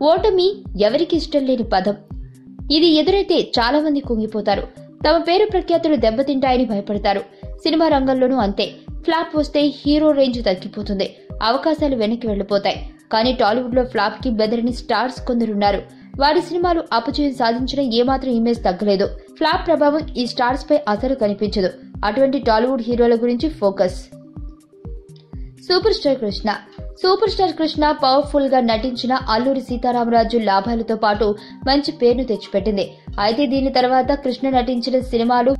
ఓటమి ఎవరికి ఇష్టం లేని పదం. ఇది ఎదురైతే చాలా మంది కుంగిపోతారు. తమ పేరు ప్రఖ్యాతులు దెబ్బతింటాయని భయపడతారు. సినిమా రంగంలోనూ అంతే. ఫ్లాప్ వస్తే హీరో రేంజ్ తగ్గిపోతుంది, అవకాశాలు వెనక్కి వెళ్లిపోతాయి. కానీ టాలీవుడ్ లో ఫ్లాప్ కి బెదరని స్టార్స్ కొందరున్నారు. వారి సినిమాలు అపజయం సాధించిన ఏమాత్రం ఇమేజ్ తగ్గలేదు. ఫ్లాప్ ప్రభావం ఈ స్టార్స్ పై అసలు కనిపించదు. అటువంటి టాలీవుడ్ హీరోల గురించి focus. Super star Krishna. Super star Krishna powerful గా నటించిన అల్లూరి సీతారామరాజు లాభాలతో పాటు మంచి పేరును తెచ్చిపెట్టింది. అయితే దీని తర్వాత కృష్ణ నటించిన సినిమాలు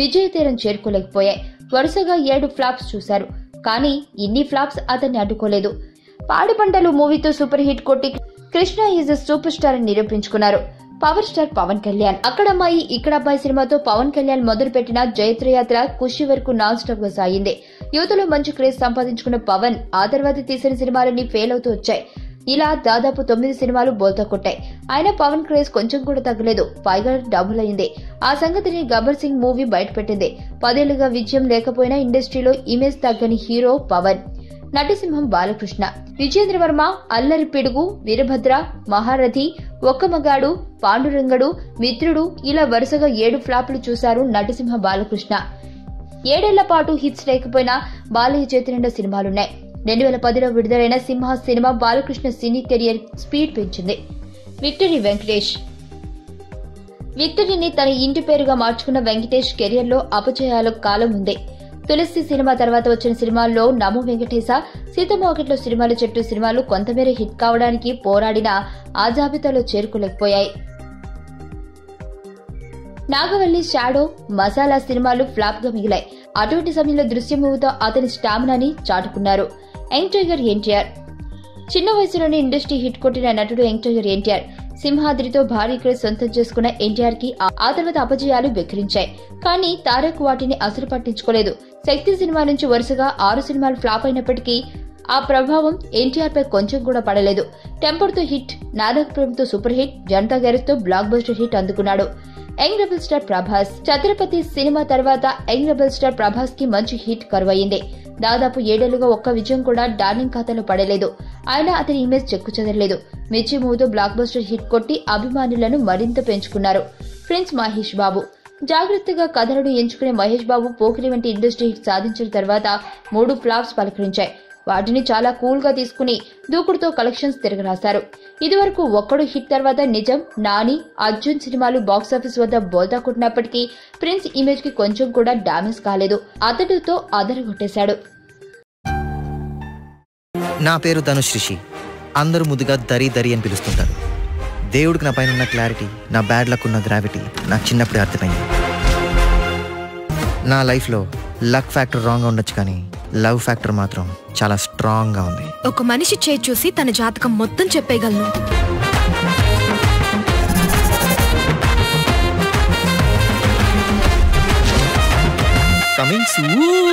విజయతీరం చేరుకోలేకపోయాయి. వరుసగా 7 ఫ్లాప్స్ చూశారు. కానీ ఇన్ని ఫ్లాప్స్ అతన్ని అడ్డుకోలేదు. పాడి పంటలు మూవీతో సూపర్ హిట్ కొట్టి Krishna is a super star అని నిరూపించుకున్నారు. Power star Pawan Kalyan. అక్కడమ్మాయి ఇక్కడబ్బాయి సినిమాతో పవన్ కళ్యాణ్ మొదలుపెట్టిన జైత్రయాత్ర ఖుషి వరకు నాన్ స్టాప్ గా సాగింది. యువతలో మంచి క్రేజ్ సంపాదించుకున్న పవన్ ఆ తర్వాత తీసిన సినిమాలన్నీ ఫెయిల్ అవుతూ వచ్చాయి. ఇలా దాదాపు 9 సినిమాలు బోల్తా కొట్టాయి. అయినా పవన్ క్రేజ్ కొంచెం కూడా తగ్గలేదు, పైగా డబుల్ అయింది. ఆ సంగతిని గబ్బర్ సింగ్ మూవీ బయటపెట్టింది. 10 ఏళ్లుగా విజయం లేకపోయినా ఇండస్ట్రీలో ఇమేజ్ తగ్గని హీరో పవన్. నటిసింహం బాలకృష్ణ. విజేంద్ర వర్మ, అల్లరి పిడుగు, వీరభద్ర, మహారథి, ఒక్క మగాడు, పాండురంగడు, మిత్రుడు ఇలా వరుసగా 7 ఫ్లాప్లు చూశారు నటిసింహ బాలకృష్ణ. 7 ఏళ్ల పాటు హిట్స్ లేకపోయినా బాలయ్య చేతి నిండా సినిమాలున్నాయి. 2010లో విడుదలైన Simha cinema Balakrishna cine career speed పెంచింది. విక్టరీ వెంకటేష్. విక్టరీని తన ఇంటి పేరుగా మార్చుకున్న వెంకటేష్ కెరియర్ లో అపజయాల కాలం ఉంది. తులసి సినిమా తర్వాత వచ్చిన సినిమాల్లో నమో వెంకటేశ, సీతమ్మ ఒకటిలో సినిమాల చెట్టు సినిమాలు కొంతమేర హిట్ కావడానికి పోరాడినా ఆ జాబితాలో చేరుకోలేకపోయాయి. నాగవల్లి, షాడో, మసాలా సినిమాలు ఫ్లాప్ గా మిగిలాయి. అటువంటి సమయంలో దృశ్య మూవీతో అతని స్టామినాని చాటుకున్నారు. Young tiger NTR. చిన్న వయసులోనే ఇండస్ట్రీ హిట్ కొట్టిన నటుడు యంగ్ టైగర్ ఎన్టీఆర్. సింహాద్రితో భారీ క్రేజ్ సొంతం చేసుకున్న ఎన్టీఆర్ కి ఆ తర్వాత అపజయాలు వెక్కిరించాయి. కానీ తారక్ వాటిని అసలు పట్టించుకోలేదు. శక్తి సినిమా నుంచి వరుసగా 6 సినిమాలు ఫ్లాప్ అయినప్పటికీ ఆ ప్రభావం ఎన్టీఆర్ పై కొంచెం కూడా పడలేదు. టెంపర్తో హిట్, నాదకపురంతో సూపర్ హిట్, జనతా గ్యారేజ్ తో బ్లాక్ బస్టర్ హిట్ అందుకున్నాడు. Young rebel star Prabhas. Chatrapathi cinema తర్వాత యంగ్ రెబల్ స్టార్ ప్రభాస్ కి మంచి హిట్ కరువయ్యింది. దాదాపు 7 ఏళ్లుగా ఒక్క విజయం కూడా డార్లింగ్ ఖాతాలో పడలేదు. అయినా అతని ఇమేజ్ చెక్కు చెదరలేదు. మిర్చి మూవీతో బ్లాక్ బస్టర్ హిట్ కొట్టి అభిమానులను మరింత పెంచుకున్నారు. ప్రిన్స్ మహేష్ బాబు. జాగ్రత్తగా కథలను ఎంచుకునే మహేష్ బాబు పోకిరి వంటి ఇండస్ట్రీ హిట్ సాధించిన తర్వాత 3 ఫ్లాప్స్ పలకరించాయి. వాటిని చాలా కూల్ గా తీసుకుని దూకుడుతో కలెక్షన్స్ తిరగరాశారు. ఇదివరకు ఒక్కడు హిట్ తర్వాత నిజం, నాని, అర్జున్ సినిమాలు బాక్సాఫీస్ వద్ద బోల్తా కొట్టినప్పటికీ ప్రిన్స్ ఇమేజ్ కి కొంచెం కూడా డామేజ్ కాలేదు. అతడితో అదరగొట్టేశాడు. నా పేరు ధనుష్ రిషి. అందరూ ముద్దుగా దరి దరి అని పిలుస్తుంటారు. దేవుడికి నా పైన ఉన్న క్లారిటీ, నా బ్యాడ్ లక్ ఉన్న గ్రావిటీ నాకు చిన్నప్పుడే అర్థమైంది. నా లైఫ్లో లక్ ఫ్యాక్టర్ రాంగ్గా ఉండొచ్చు, కానీ లవ్ ఫ్యాక్టర్ మాత్రం చాలా స్ట్రాంగ్ గా ఉంది. ఒక మనిషి చేయి చూసి తన జాతకం మొత్తం చెప్పేయగలను. Coming soon.